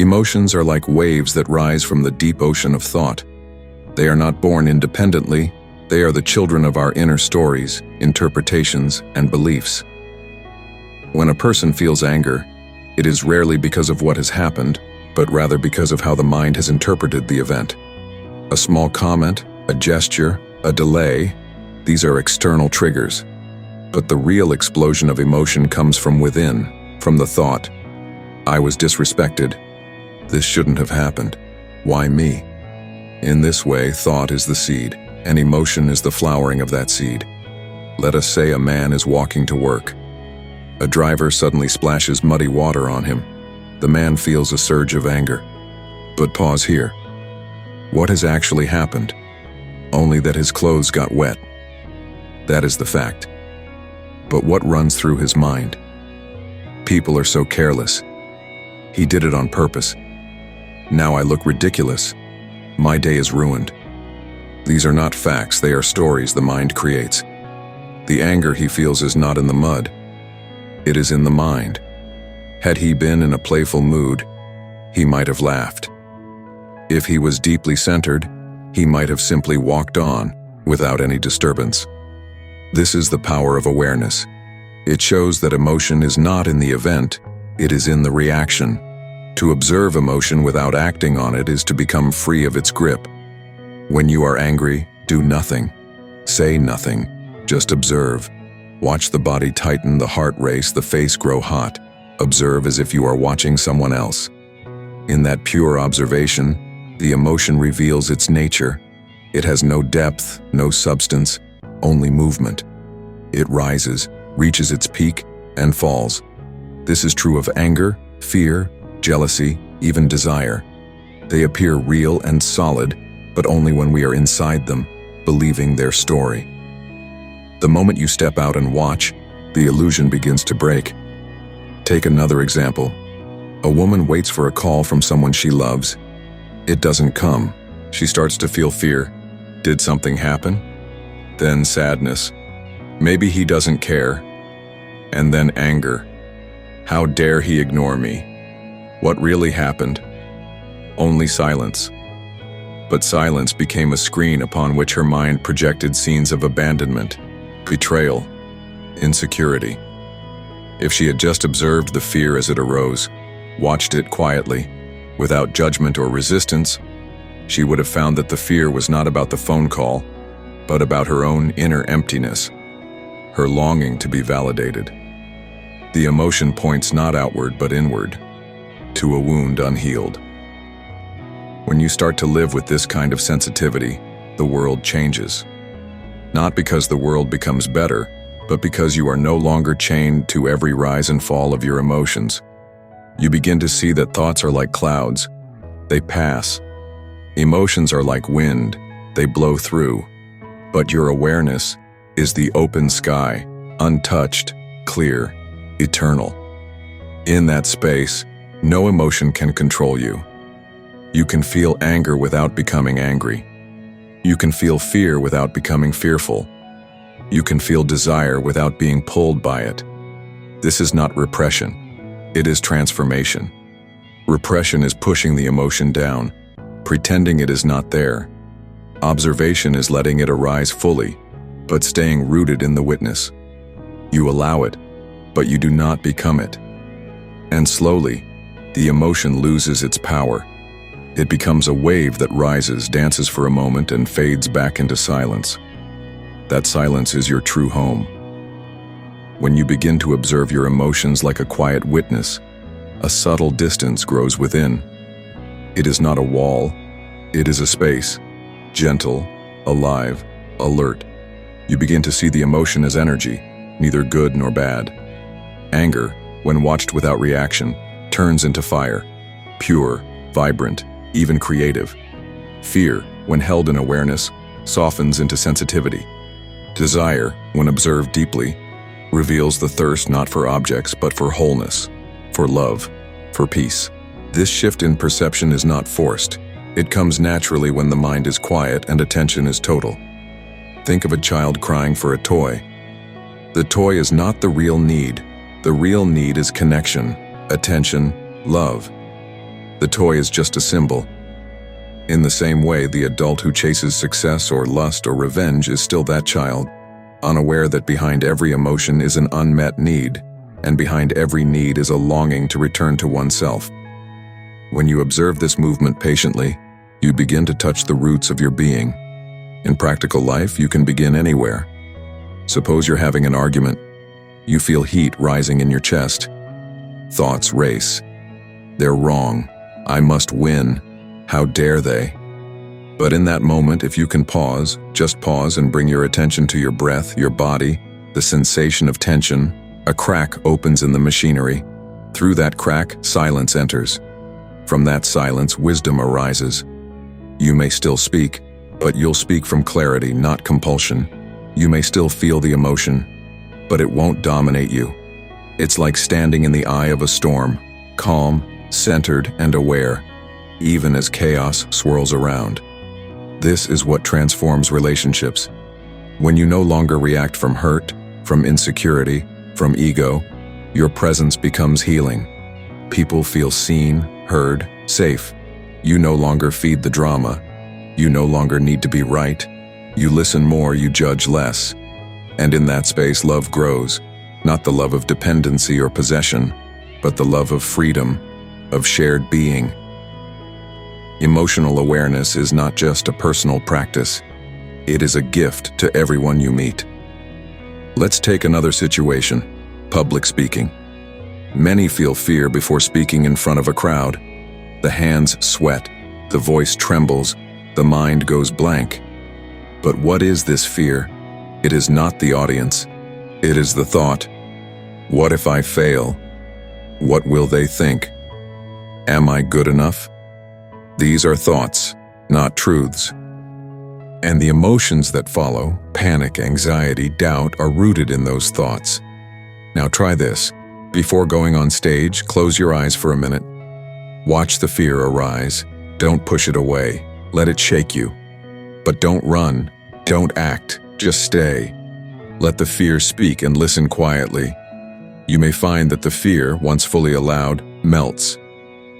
Emotions are like waves that rise from the deep ocean of thought. They are not born independently. They are the children of our inner stories, interpretations, and beliefs. When a person feels anger, it is rarely because of what has happened, but rather because of how the mind has interpreted the event. A small comment, a gesture, a delay, these are external triggers. But the real explosion of emotion comes from within, from the thought, "I was disrespected. This shouldn't have happened. Why me?" In this way, thought is the seed, and emotion is the flowering of that seed. Let us say a man is walking to work. A driver suddenly splashes muddy water on him. The man feels a surge of anger. But pause here. What has actually happened? Only that his clothes got wet. That is the fact. But what runs through his mind? People are so careless. He did it on purpose. Now I look ridiculous. My day is ruined. These are not facts, they are stories the mind creates. The anger he feels is not in the mud. It is in the mind. Had he been in a playful mood, he might have laughed. If he was deeply centered, he might have simply walked on without any disturbance. This is the power of awareness. It shows that emotion is not in the event, it is in the reaction. To observe emotion without acting on it is to become free of its grip. When you are angry, do nothing. Say nothing. Just observe. Watch the body tighten, the heart race, the face grow hot. Observe as if you are watching someone else. In that pure observation, the emotion reveals its nature. It has no depth, no substance, only movement. It rises, reaches its peak, and falls. This is true of anger, fear, jealousy, even desire. They appear real and solid, but only when we are inside them, believing their story. The moment you step out and watch, the illusion begins to break. Take another example. A woman waits for a call from someone she loves. It doesn't come. She starts to feel fear. Did something happen? Then sadness. Maybe he doesn't care. And then anger. How dare he ignore me? What really happened? Only silence. But silence became a screen upon which her mind projected scenes of abandonment, betrayal, insecurity. If she had just observed the fear as it arose, watched it quietly, without judgment or resistance, she would have found that the fear was not about the phone call, but about her own inner emptiness, her longing to be validated. The emotion points not outward but inward, to a wound unhealed. When you start to live with this kind of sensitivity, the world changes. Not because the world becomes better, but because you are no longer chained to every rise and fall of your emotions. You begin to see that thoughts are like clouds. They pass. Emotions are like wind. They blow through. But your awareness is the open sky, untouched, clear, eternal. In that space, no emotion can control you. You can feel anger without becoming angry. You can feel fear without becoming fearful. You can feel desire without being pulled by it. This is not repression. It is transformation. Repression is pushing the emotion down, pretending it is not there. Observation is letting it arise fully, but staying rooted in the witness. You allow it, but you do not become it. And slowly, the emotion loses its power. It becomes a wave that rises, dances for a moment, and fades back into silence. That silence is your true home. When you begin to observe your emotions like a quiet witness, a subtle distance grows within. It is not a wall, it is a space, gentle, alive, alert. You begin to see the emotion as energy, neither good nor bad. Anger, when watched without reaction, turns into fire, pure, vibrant, even creative. Fear, when held in awareness, softens into sensitivity. Desire, when observed deeply, reveals the thirst not for objects but for wholeness, for love, for peace. This shift in perception is not forced. It comes naturally when the mind is quiet and attention is total. Think of a child crying for a toy. The toy is not the real need. The real need is connection, attention, love. The toy is just a symbol. In the same way, the adult who chases success or lust or revenge is still that child, unaware that behind every emotion is an unmet need, and behind every need is a longing to return to oneself. When you observe this movement patiently, you begin to touch the roots of your being. In practical life, you can begin anywhere. Suppose you're having an argument. You feel heat rising in your chest. Thoughts race. They're wrong. I must win. How dare they? But in that moment, if you can pause, just pause and bring your attention to your breath, your body, the sensation of tension, a crack opens in the machinery. Through that crack, silence enters. From that silence, wisdom arises. You may still speak, but you'll speak from clarity, not compulsion. You may still feel the emotion, but it won't dominate you. It's like standing in the eye of a storm, calm, centered, and aware, even as chaos swirls around. This is what transforms relationships. When you no longer react from hurt, from insecurity, from ego, your presence becomes healing. People feel seen, heard, safe. You no longer feed the drama. You no longer need to be right. You listen more, you judge less. And in that space, love grows, not the love of dependency or possession, but the love of freedom, of shared being. Emotional awareness is not just a personal practice. It is a gift to everyone you meet. Let's take another situation, public speaking. Many feel fear before speaking in front of a crowd. The hands sweat, the voice trembles, the mind goes blank. But what is this fear? It is not the audience. It is the thought. What if I fail? What will they think? Am I good enough? These are thoughts, not truths. And the emotions that follow, panic, anxiety, doubt, are rooted in those thoughts. Now try this. Before going on stage, close your eyes for a minute. Watch the fear arise. Don't push it away. Let it shake you. But don't run. Don't act. Just stay. Let the fear speak and listen quietly. You may find that the fear, once fully allowed, melts.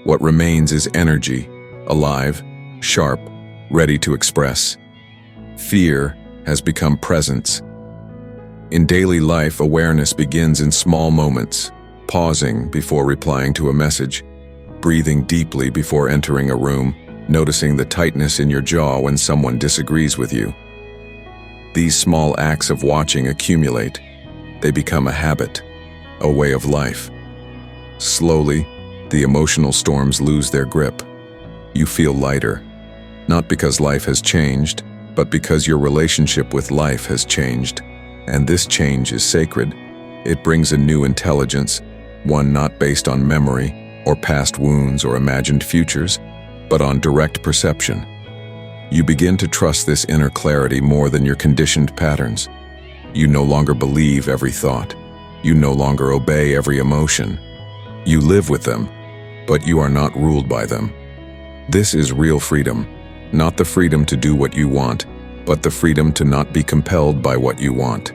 What remains is energy, alive, sharp, ready to express. Fear has become presence. In daily life, awareness begins in small moments, pausing before replying to a message, breathing deeply before entering a room, noticing the tightness in your jaw when someone disagrees with you. These small acts of watching accumulate. They become a habit, a way of life. Slowly, the emotional storms lose their grip. You feel lighter, not because life has changed, but because your relationship with life has changed. And this change is sacred. It brings a new intelligence, one not based on memory, or past wounds or imagined futures, but on direct perception. You begin to trust this inner clarity more than your conditioned patterns. You no longer believe every thought. You no longer obey every emotion. You live with them, but you are not ruled by them. This is real freedom, not the freedom to do what you want, but the freedom to not be compelled by what you want.